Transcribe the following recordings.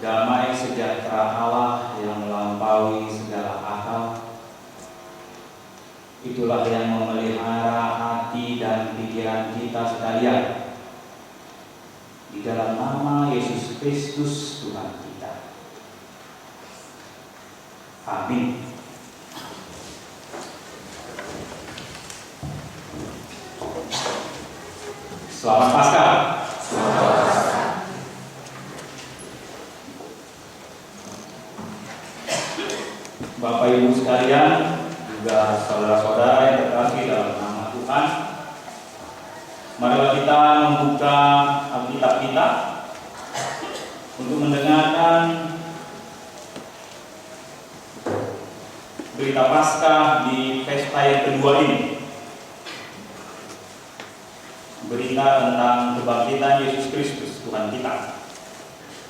Damai sejahtera Allah yang melampaui segala akal, itulah yang memelihara hati dan pikiran kita sekalian di dalam nama Yesus Kristus Tuhan kita. Amin. Selamat Paskah. Bapak Ibu sekalian, juga saudara-saudara yang terkasih dalam nama Tuhan, marilah kita membuka Alkitab kita untuk mendengarkan berita Paskah di pesta yang kedua ini. Berita tentang kebangkitan Yesus Kristus Tuhan kita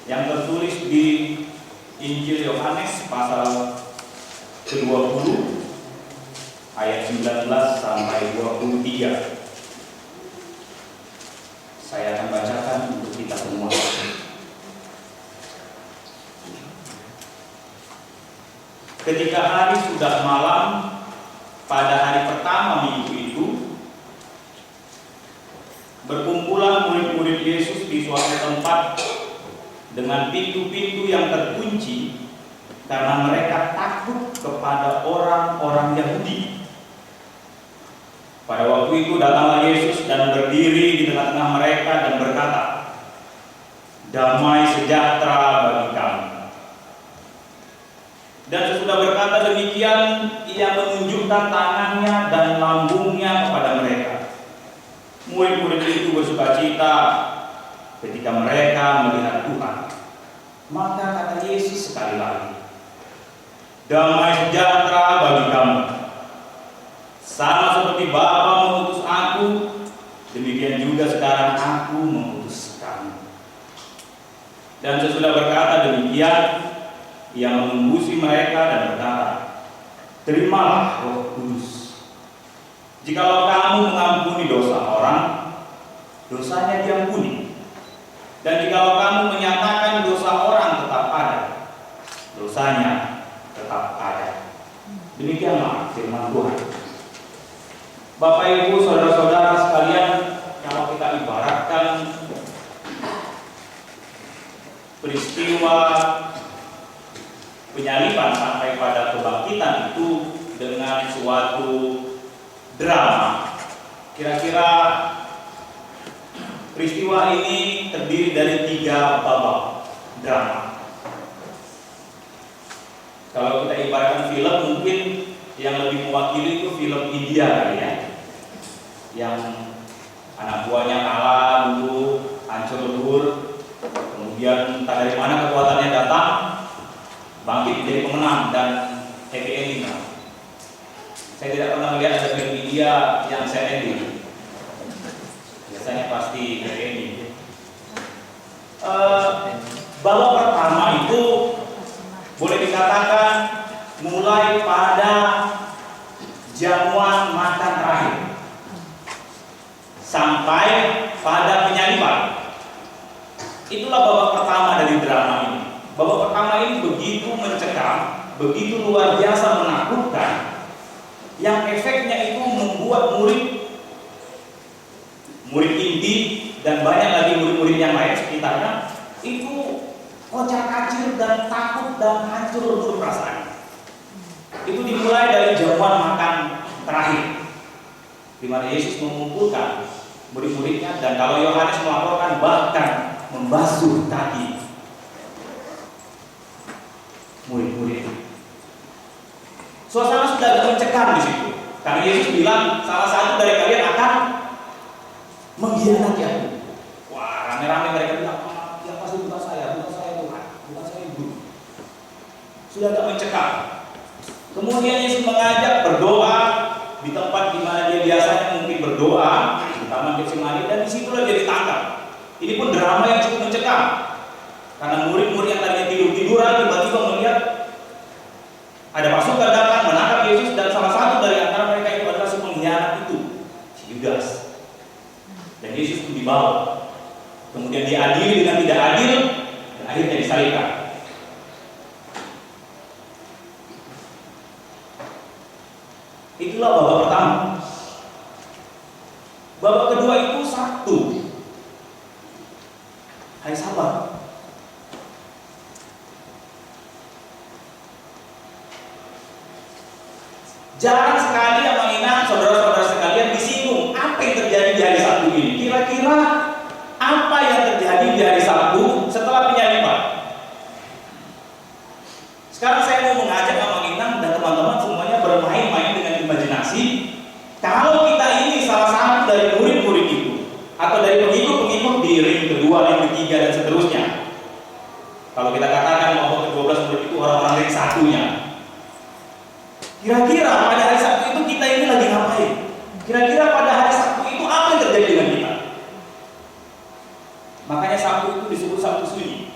yang tertulis di Injil Yohanes pasal ke-20 ayat 19 sampai 23. Saya akan bacakan untuk kita semua. Ketika hari sudah malam pada hari pertama minggu itu, berkumpulan murid-murid Yesus di suatu tempat dengan pintu-pintu yang terkunci karena mereka takut kepada orang-orang Yahudi. Pada waktu itu datanglah Yesus dan berdiri di tengah-tengah mereka dan berkata, "Damai sejahtera bagi kamu." Dan sesudah berkata demikian, ia menunjukkan tangannya dan lambungnya kepada mereka. Murid-murid itu bersukacita ketika mereka melihat Tuhan. Maka kata Yesus sekali lagi, "Damai sejahtera bagi kamu. Sama seperti Bapa mengutus aku, demikian juga sekarang aku mengutus kamu." Dan sesudah berkata demikian, ia mengembusi mereka dan berkata, "Terimalah Roh Kudus. Jikalau kamu mengampuni dosa orang, dosanya diampuni. Dan jikalau kamu menyatakan dosa orang tetap ada, dosanya tetap ada." Demikianlah firman Tuhan. Bapak Ibu saudara-saudara sekalian, kalau kita ibaratkan peristiwa penyaliban sampai pada kebangkitan itu dengan suatu drama, kira-kira peristiwa ini terdiri dari 3 babak drama. Kalau kita ibaratkan film, mungkin yang lebih mewakili itu film India kali ya, yang anak buahnya kalah dulu, hancur lebur, kemudian entah dari mana kekuatannya datang, bangkit menjadi pemenang dan happy ending. Saya tidak pernah melihat ada film India yang sad ending. Biasanya pasti happy ending. Babak pertama itu boleh dikatakan mulai pada jamuan makan terakhir sampai pada penyaliban. Itulah babak pertama dari drama ini. Babak pertama ini begitu mencekam, begitu luar biasa menakutkan, yang efeknya itu membuat murid inti dan banyak lagi murid-murid yang lain sekitarnya itu kocar-kacir dan takut dan hancur lebur perasaan. Itu dimulai dari jamuan makan terakhir, di mana Yesus mengumpulkan murid-muridnya, dan kalau Yohanes melaporkan bahkan membasuh kaki murid-murid. Suasana sudah agak mencekam di situ, karena Yesus bilang salah satu dari kalian akan mengkhianati aku. Wah, rame-rame mereka bilang, "Ya pasti bukan saya Tuhan, bukan saya Ibu." Sudah agak mencekam. Kemudian Yesus mengajak berdoa di tempat di mana dia biasanya mungkin berdoa, di Taman Getsemani, dan disitulah dia ditangkap. Ini pun drama yang cukup mencekam, karena murid-murid yang tadinya tidur-tiduran tiba-tiba melihat ada pasukan datang menangkap Yesus, dan salah satu dari antara mereka itu adalah si pengkhianat itu, si Yudas. Dan Yesus itu dibawa, kemudian diadili dengan tidak adil, dan akhirnya disalibkan. Itulah babak pertama. Babak kedua itu Sabtu, hari Sabat. Jarang sekali yang mengingat saudara-saudara sekalian disinggung apa yang terjadi di hari Sabtu ini. Kira-kira apa yang terjadi di hari Sabtu setelah penyaliban? Sekarang saya mau mengajak Mama Inang dan teman-teman semuanya bermain-main dengan imajinasi. Kalau kita ini salah satu dari murid-murid itu, atau dari pengikut-pengikut di ring kedua, ring ketiga, dan seterusnya. Kalau kita katakan bahwa ke-12 murid itu orang-orang ring satunya. Kira-kira pada hari Sabtu itu kita ini lagi ngapain? Kira-kira pada hari Sabtu itu apa yang terjadi dengan kita? Makanya Sabtu itu disebut Sabtu Sunyi.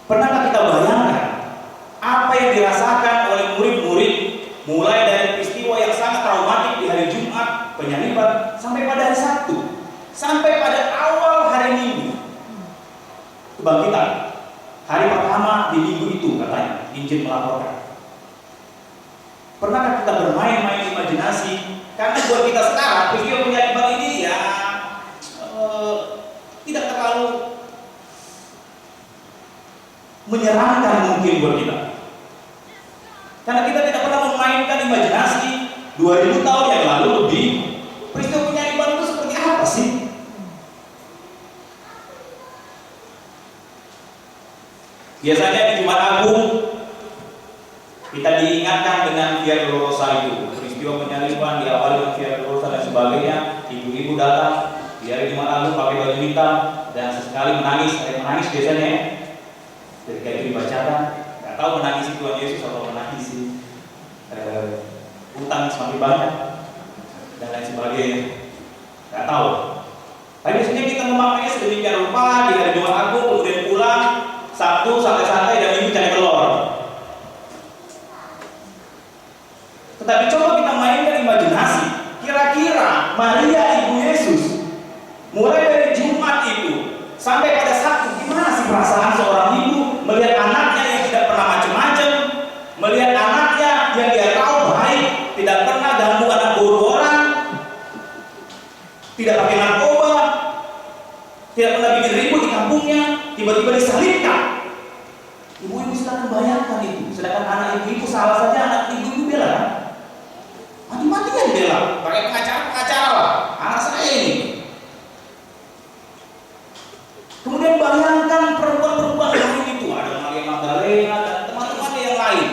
Pernahkah kita bayangkan apa yang dirasakan oleh murid-murid mulai dari peristiwa yang sangat traumatik di hari Jumat, penyaliban, sampai pada hari Sabtu, sampai pada awal hari Minggu, kebangkitan, hari pertama di minggu itu katanya Injil melaporkan. Pernahkah kita bermain-main imajinasi? Karena buat kita sekarang peristiwa penyaliban ini ya tidak terlalu menyeramkan mungkin buat kita. Karena kita tidak pernah memainkan imajinasi 2000 tahun yang lalu lebih, peristiwa penyaliban itu seperti apa sih? Biasanya di Jumat Agung kita diingatkan dengan Via Dolorosa itu, peristiwa penyaliban diawali dengan Via Dolorosa dan sebagainya. Ibu-ibu datang di hari Jumat Agung pakai baju hitam dan sesekali menangis, ada yang menangis biasanya. Ketika itu dibacakan, nggak tahu menangis Tuhan Yesus atau menangis utang semakin banyak dan lain sebagainya, nggak tahu. Tapi biasanya kita memaknainya sedemikian rupa di hari Jumat Agung, kemudian pulang Sabtu santai-santai dan Minggu cari telur. Tetapi coba kita mainkan imajinasi, kira-kira Maria ibu Yesus mulai dari Jumat itu sampai pada Sabtu, gimana sih perasaan seorang ibu melihat anaknya yang tidak pernah macam-macam, melihat anaknya yang dia tahu baik, tidak pernah ganggu anak bodoh orang, tidak pakai narkoba, tidak pernah bikin ribut di kampungnya, tiba-tiba disalibkan. Ibu-ibu sedang membayangkan itu, sedangkan anak ibu-ibu salah saja anak ibu-ibu bela kan? Mati-matian bela, pakai pengacara lah, anak saya ini. Kemudian bayangkan perempuan-perempuan lain itu, ada Maria Magdalena dan teman-teman yang lain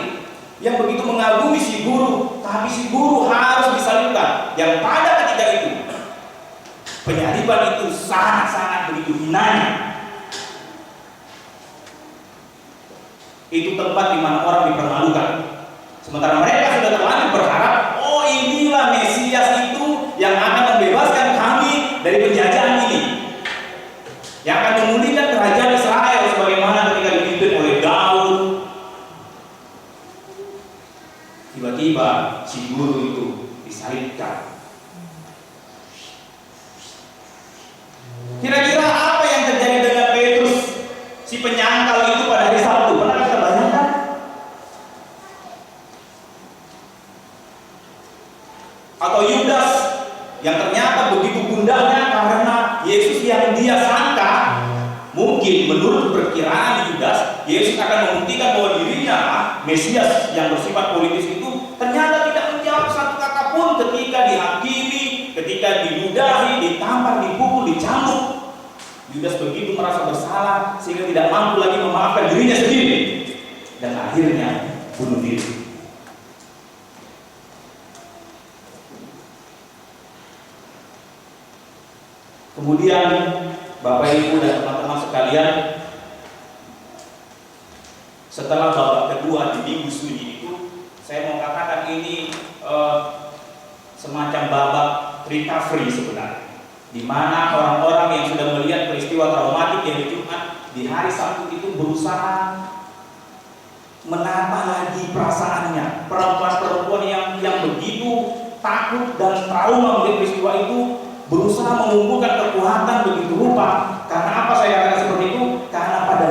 yang begitu mengagumi si guru, tapi si guru harus disalibkan. Yang pada ketika itu penyaliban itu sangat-sangat begitu hinanya. Itu tempat di mana orang dipermalukan. Sementara mereka sudah terlanjur berharap, oh inilah Mesias itu yang akan membebaskan kami dari penjajahan ini, yang akan memulihkan kerajaan Israel sebagaimana ketika dipimpin oleh Daud. Tiba-tiba si guru itu disalibkan. Kira-kira apa yang terjadi dengan Petrus, si penyangkal itu pada hari Sabtu? Pernah kita bayangkan? Atau Yudas yang ternyata begitu gundahnya karena Yesus yang dia sangka, mungkin menurut perkiraan Yudas, Yesus akan membuktikan bahwa dirinya Mesias yang bersifat politis itu ternyata tidak menjawab satu kata pun ketika dihakimi, ketika diludahi, ditampar, dipukul, dicambuk. Yudas begitu merasa bersalah sehingga tidak mampu lagi memaafkan dirinya sendiri dan akhirnya bunuh diri. Kemudian Bapak Ibu dan teman-teman sekalian, setelah babak kedua di Minggu Sunyi itu, saya mau katakan ini semacam babak recovery sebenarnya, di mana orang-orang yang sudah melihat peristiwa traumatik yang di Jumat di hari Sabtu itu berusaha menata lagi perasaannya. Perempuan-perempuan yang begitu takut dan trauma melihat peristiwa itu berusaha mengumpulkan kekuatan begitu rupa. Karena apa saya katakan seperti itu? Karena pada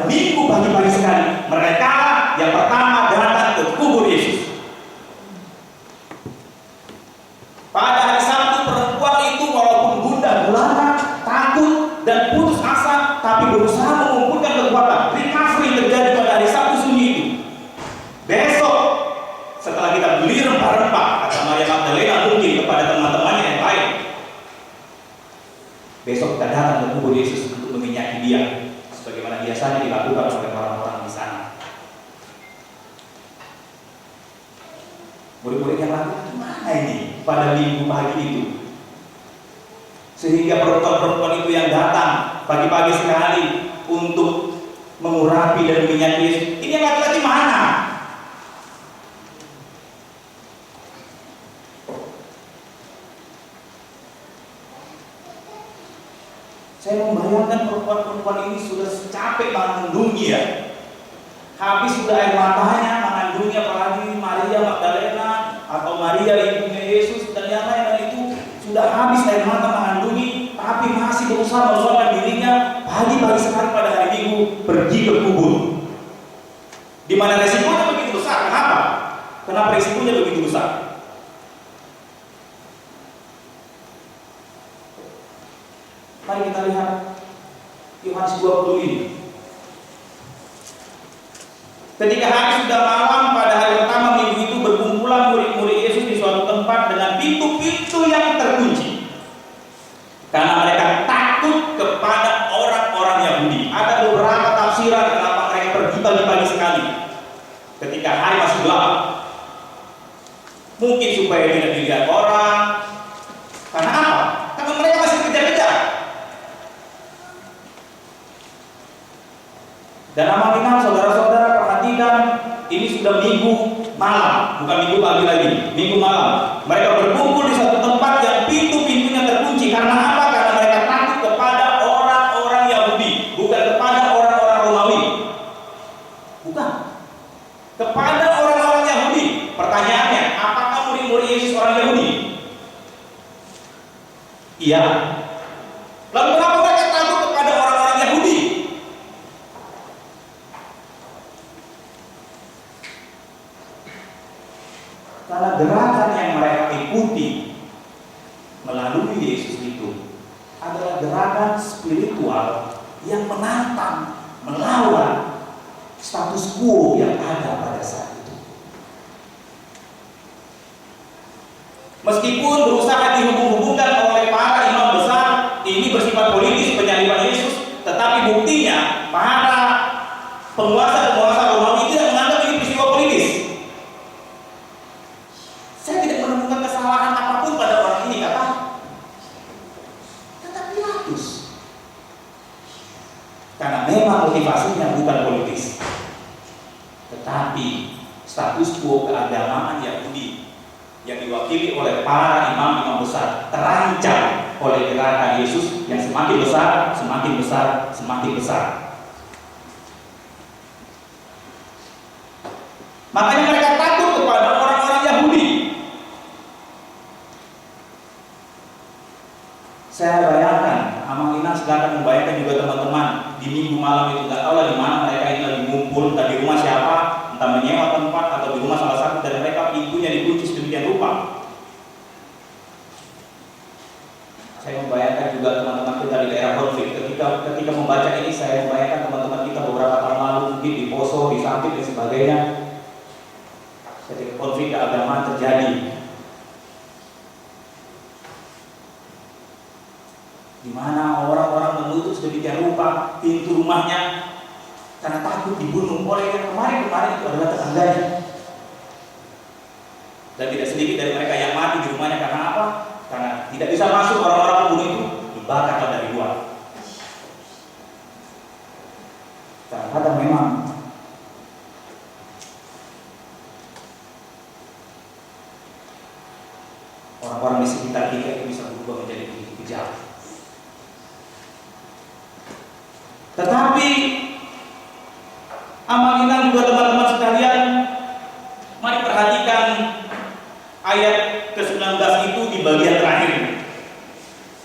biasanya dilakukan oleh orang-orang di sana. Murid-murid yang lain gimana ini pada minggu pagi itu? Sehingga perempuan-perempuan itu yang datang pagi-pagi sekali untuk mengurapi dan menyakiti Yesus. Ini yang laki-laki mana? Saya membayangkan perempuan-perempuan ini sudah capek mengandungi ya. Habis sudah air matanya mengandungi, apalagi Maria Magdalena atau Maria ibunya Yesus dan yang lain, itu sudah habis air mata mengandungi, tapi masih berusaha meluangkan dirinya pagi-pagi sekali pada hari Minggu pergi ke kubur. Di mana resikonya begitu besar? Kenapa? Kenapa resikonya begitu besar? Mari kita lihat Yohanes 20 ini. Ketika hari sudah malam pada hari pertama minggu itu, berkumpulan murid-murid Yesus di suatu tempat dengan pintu-pintu yang terkunci, karena mereka takut kepada orang-orang Yahudi. Ada beberapa tafsiran kenapa mereka pergi pagi-pagi sekali ketika hari masih gelap. Mungkin supaya tidak dilihat orang. Karena apa? Karena mereka masih kejar-kejar. Dan amal-amal saudara-saudara perhatikan, ini sudah minggu malam, bukan minggu pagi lagi, minggu malam. Mereka berkumpul di satu tempat yang pintu-pintunya terkunci. Karena apa? Karena mereka takut kepada orang-orang Yahudi, bukan kepada orang-orang Romawi. Bukan. Kepada orang-orang Yahudi. Pertanyaannya, apakah murid-murid Yesus orang Yahudi? Iya. Lalu kenapa mereka takut kepada orang-orang Yahudi? Karena gerakan yang mereka ikuti melalui Yesus itu adalah gerakan spiritual yang menantang, melawan status quo yang ada pada saat itu. Meskipun berusaha dihubung-hubungkan oleh para imam besar, ini bersifat politis penyaliban Yesus, tetapi buktinya para penguasa-penguasa Romawi tidak menganggap ini peristiwa politis. Saya tidak menemukan kesalahan apapun pada orang ini, kata Pilatus. Karena memang motivasinya bukan politis, tetapi status quo keagamaan Yahudi yang diwakili oleh para imam-imam besar terancam oleh gerakan Yesus yang semakin besar, semakin besar, semakin besar. Makanya mereka takut kepada orang-orang Yahudi. Saya bayangkan, Amalina sedang membayangkan juga teman-teman di minggu malam itu, nggak tahu lah di mana mereka ini lagi ngumpul, entah di rumah siapa, entah menyewa tempat atau di rumah salah satu dari mereka, pintunya dikunci sedemikian rupa. Saya membayangkan juga teman-teman kita di daerah konflik. Ketika membaca ini, saya membayangkan teman-teman kita beberapa tahun lalu mungkin di Poso, di Sampit dan sebagainya. Ketika konflik keagamaan terjadi, di mana orang-orang menutup sedemikian rupa pintu rumahnya karena takut dibunuh oleh yang kemarin itu adalah tetangganya. Dan tidak sedikit dari mereka yang mati di rumahnya karena apa? Karena tidak bisa masuk, orang-orang pembunuh itu dibakarlah dari luar. Kadang-kadang memang orang-orang di sekitar kita itu bisa berubah menjadi begitu kejam. Tetapi Amalina juga teman-teman sekalian, mari perhatikan ayat ke-19 itu di bagian terakhir.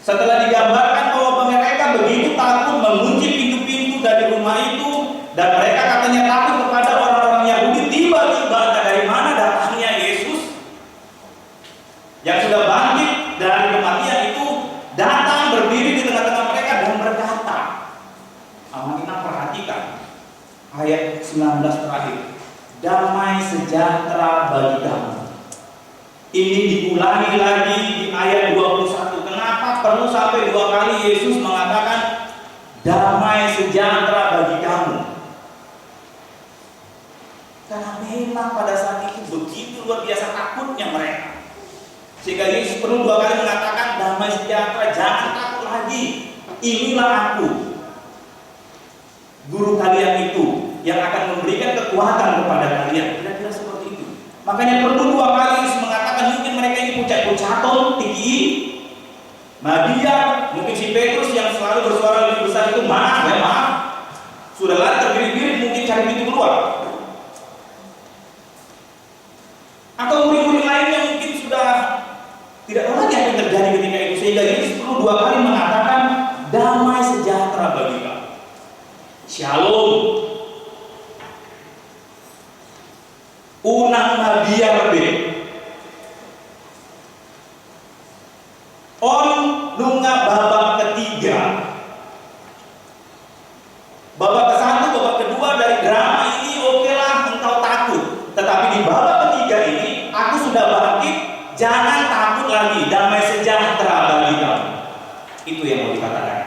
Setelah digambarkan bahwa mereka begitu takut mengunci pintu-pintu dari rumah itu, dan mereka katanya takut kepada orang-orang Yahudi, tiba-tiba dari mana datangnya Yesus yang sudah bangkit dari kematian itu, datang berdiri di tengah-tengah mereka dan berkata, Amalina perhatikan ayat 19 terakhir, damai sejahtera bagi kamu. Ini diulangi lagi di ayat 21. Kenapa perlu sampai 2 kali Yesus mengatakan damai sejahtera bagi kamu? Inang pada saat itu begitu luar biasa takutnya mereka, sehingga Yesus perlu 2 kali mengatakan, damai sejahtera, jangan takut lagi. Inilah aku, guru kalian itu, yang akan memberikan kekuatan kepada kalian. Kira-kira seperti itu. Makanya perlu 2 kali Yesus mengatakan, mungkin mereka ini pucat-pucaton, tinggi, Maria, mungkin si Petrus yang selalu bersuara lebih besar itu, maaf ya maaf, sudah lari terbirit-birit, mungkin cari pintu keluar. Atau murid-murid lainnya mungkin sudah tidak tahu lagi apa yang terjadi ketika itu, sehingga Yesus perlu 2 kali mengatakan, damai sejahtera bagi kamu, Shalom, unang mabiar be, on nunga babak ketiga, babak ke-1, babak kedua dari drama ini okelah engkau takut, tetapi di babak ketiga ini aku sudah bangkit, jangan takut lagi, damai sejahtera bagi kamu. Itu yang mau dikatakan.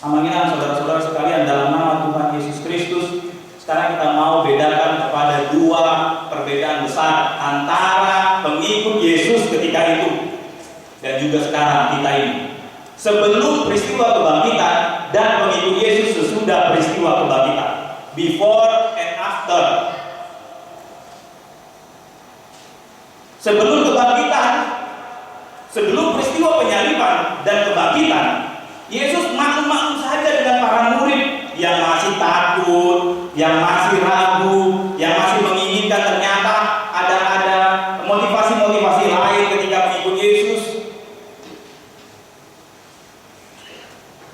Amanginan saudara-saudara sekalian, dalam nama Tuhan Yesus Kristus, sekarang kita mau bedakan kepada 2 perbedaan besar antara pengikut Yesus ketika itu dan juga sekarang kita ini. Sebelum peristiwa kebangkitan dan pengikut Yesus sesudah peristiwa kebangkitan. Before and after. Sebelum kebangkitan, sebelum peristiwa penyaliban dan kebangkitan, Yesus maklum-maklum saja dengan para murid yang masih takut, yang masih ragu, yang masih menginginkan. Ternyata ada motivasi-motivasi lain ketika mengikut Yesus.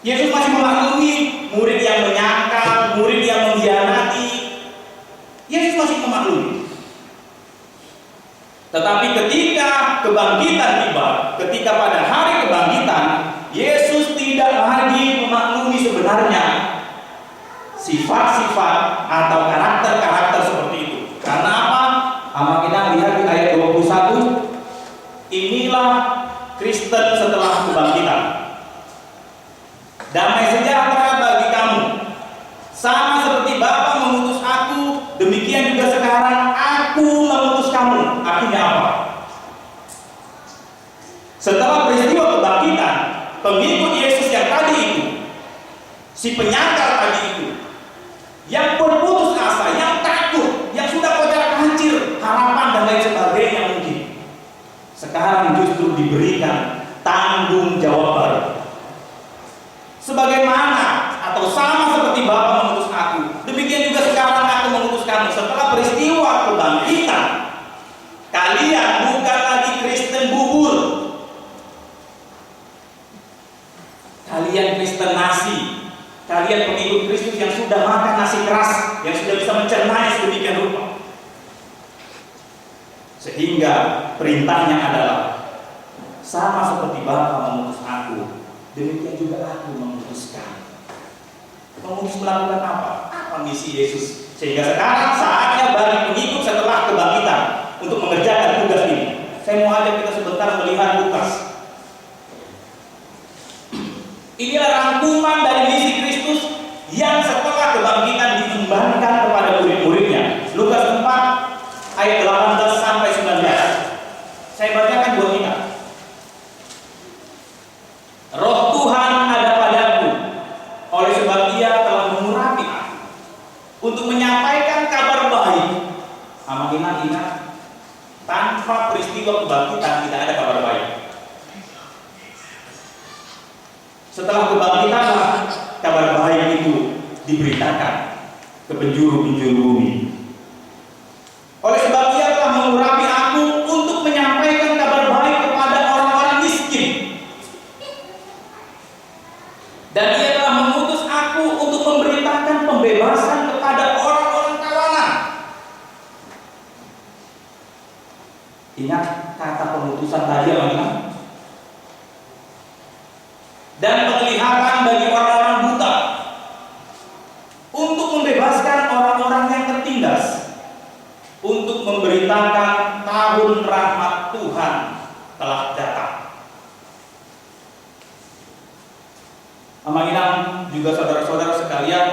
Yesus masih memaklumi murid yang menyangkal, murid yang mengkhianati. Yesus masih memaklumi. Tetapi ketika kebangkitan tiba, ketika pada hari kebangkitan, Yesus tidak lagi memaklumi sebenarnya sifat-sifat atau karakter-karakter seperti itu. Karena apa? Kita lihat di ayat 21, inilah Kristen setelah kebangkitan. Damai sejahtera bagi kamu, sama seperti Bapa mengutus aku, demikian juga sekarang aku mengutus kamu. Artinya apa? Setelah peristiwa kebangkitan, pengikut Yesus yang tadi itu, si penyangkal tadi itu, yang berputus asa, yang takut, yang sudah kocar-kacir harapan dan lain sebagainya mungkin, sekarang justru diberikan tanggung jawab baru. Sebagaimana atau sama seperti Bapa mengutus aku, demikian juga sekarang aku mengutus kamu. Setelah peristiwa kebangkitan, kalian bukan lagi Kristen bubur, kalian Kristen nasi. Kalian pengikut Kristus yang sudah makan nasi keras, yang sudah bisa mencernanya sedemikian rupa. Sehingga perintahnya adalah sama seperti Bapa mengutus aku, demikian juga aku memutuskan. Mengutus melakukan apa? Apa misi Yesus? Sehingga sekarang saatnya bagi pengikut setelah kebangkitan untuk mengerjakan tugas ini. Saya mau ajak kita sebentar melihat Lukas. Inilah rangkuman dari misi Kristus yang setelah kebangkitan diembankan kepada murid-muridnya. Lukas 4 ayat 18 sampai 19. Saya bacakan buat kita. Roh Tuhan ada padaku, oleh sebab Ia telah mengurapi aku untuk menyampaikan kabar baik. Ingat, tanpa peristiwa kebangkitan tidak ada kabar baik. Setelah kebangkitanlah kabar baik itu diberitakan ke penjuru-penjuru bumi. Oleh sebab Ia telah mengurapi aku untuk menyampaikan kabar baik kepada orang-orang miskin. Dan Ia telah mengutus aku untuk memberitakan pembebasan kepada orang-orang tawanan. Ingat kata pengutusan tadi apa? Dan penglihatan bagi orang-orang buta, untuk membebaskan orang-orang yang tertindas, untuk memberitakan tahun rahmat Tuhan telah datang. Amanginam juga saudara-saudara sekalian,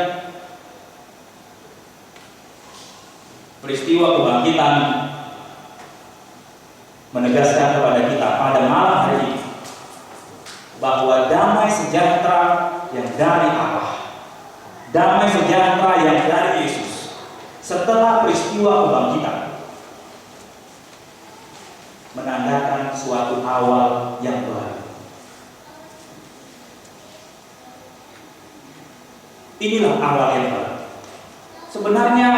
peristiwa kebangkitan menegaskan kepada kita pada malam hari ini bahwa damai sejahtera yang dari Allah, damai sejahtera yang dari Yesus setelah peristiwa kebangkitan menandakan suatu awal yang baru. Inilah awal yang baru. Sebenarnya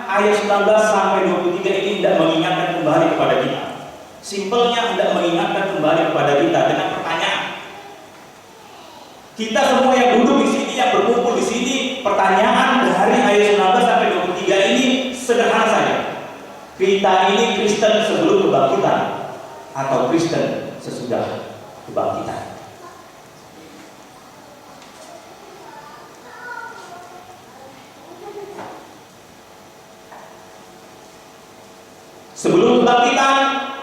ayat 19 sampai 23 ini tidak mengingatkan kembali kepada kita. Simpelnya tidak mengingatkan kembali kepada kita dengan pertanyaan. Kita semua yang duduk di sini, yang berkumpul di sini, pertanyaan dari ayat 19 sampai 23 ini sederhana saja. Kita ini Kristen sebelum kebangkitan atau Kristen sesudah kebangkitan? Sebelum kebangkitan,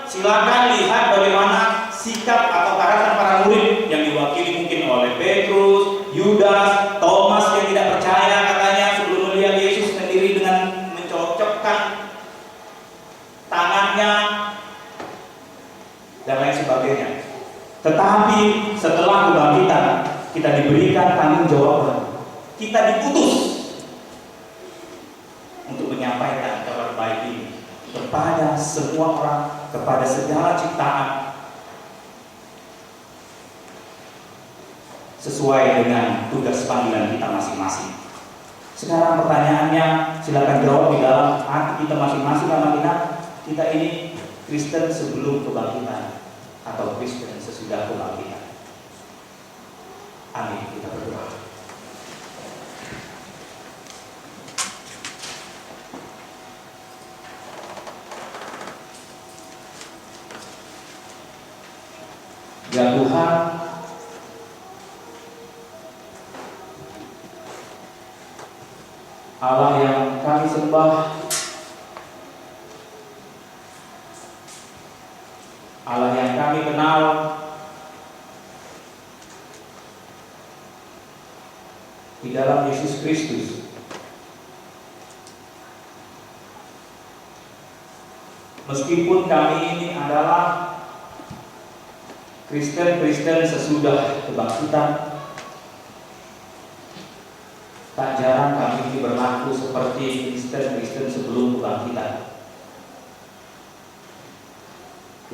silakan lihat bagaimana sikap atau karakter para murid yang diwakili mungkin oleh Petrus, Yudas, Thomas yang tidak percaya katanya sebelum melihat Yesus sendiri dengan mencocokkan tangannya dan lain sebagainya. Tetapi setelah kebangkitan kita diberikan tanggung jawab, kita diputus untuk menyampaikan kabar baik ini kepada semua orang, kepada segala ciptaan, sesuai dengan tugas panggilan kita masing-masing. Sekarang pertanyaannya, silakan jawab di dalam hati kita masing-masing, karena kita ini Kristen sebelum kebangkitan atau Kristen sesudah kebangkitan. Amin. Kita berdoa. Ya Tuhan, Allah yang kami sembah, Allah yang kami kenal, di dalam Yesus Kristus, meskipun kami ini adalah Kristen sesudah kebangkitan, tak jarang kami ini berlaku seperti Kristen sebelum kebangkitan,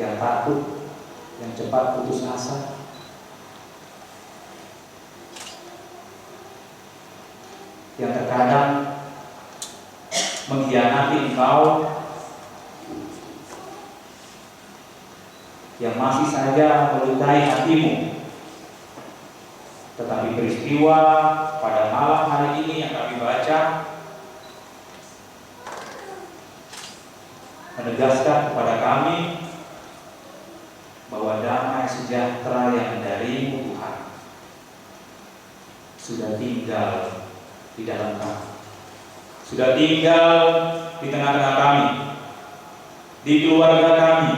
yang takut, yang cepat putus asa, yang terkadang mengkhianati Engkau, yang masih saja melukai hatimu. Tetapi peristiwa pada malam hari ini yang kami baca menegaskan kepada kami bahwa damai sejahtera yang dari-Mu Tuhan sudah tinggal di dalam kami, sudah tinggal di tengah-tengah kami, di keluarga kami,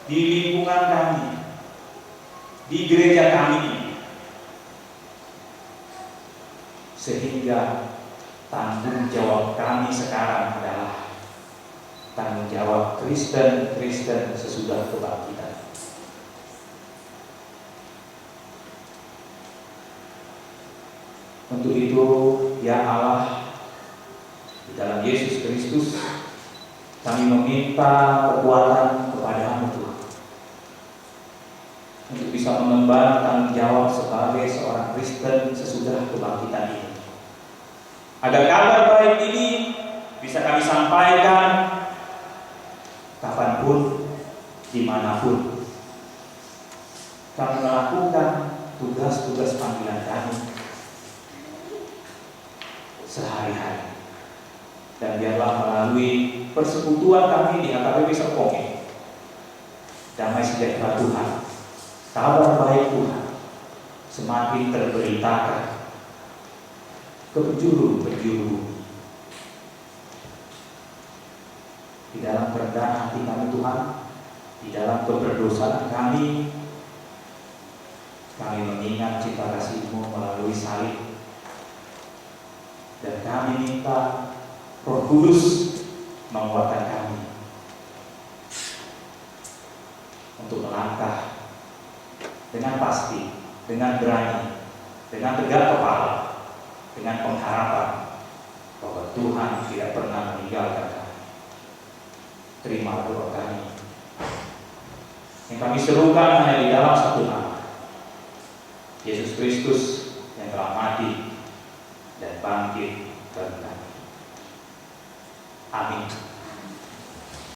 di lingkungan kami, di gereja kami, sehingga tanggung jawab kami sekarang adalah tanggung jawab Kristen sesudah kebangkitan. Untuk itu, ya Allah, di dalam Yesus Kristus, kami meminta kekuatan kepada-Mu Tuhan, untuk bisa mengemban tanggung jawab sebagai seorang Kristen sesudah kebangkitan ini, agar kabar baik ini bisa kami sampaikan kapanpun, dimanapun kami melakukan tugas-tugas panggilan kami sehari-hari. Dan biarlah melalui persekutuan kami di HKBP Serpong, damai sejahtera Tuhan, kabar baik Tuhan semakin terberitakan ke penjuru-penjuru. Di dalam kerendahan hati kami Tuhan, di dalam keberdosaan kami mengingat cinta kasih-Mu melalui salib. Dan kami minta Roh Kudus menguatkan kami untuk melangkah dengan pasti, dengan berani, dengan tegak kepala, dengan pengharapan bahwa Tuhan tidak pernah meninggalkan kami. Terima doa kami yang kami serukan hanya di dalam satu nama, Yesus Kristus yang telah mati dan bangkit bagi kami. Amin.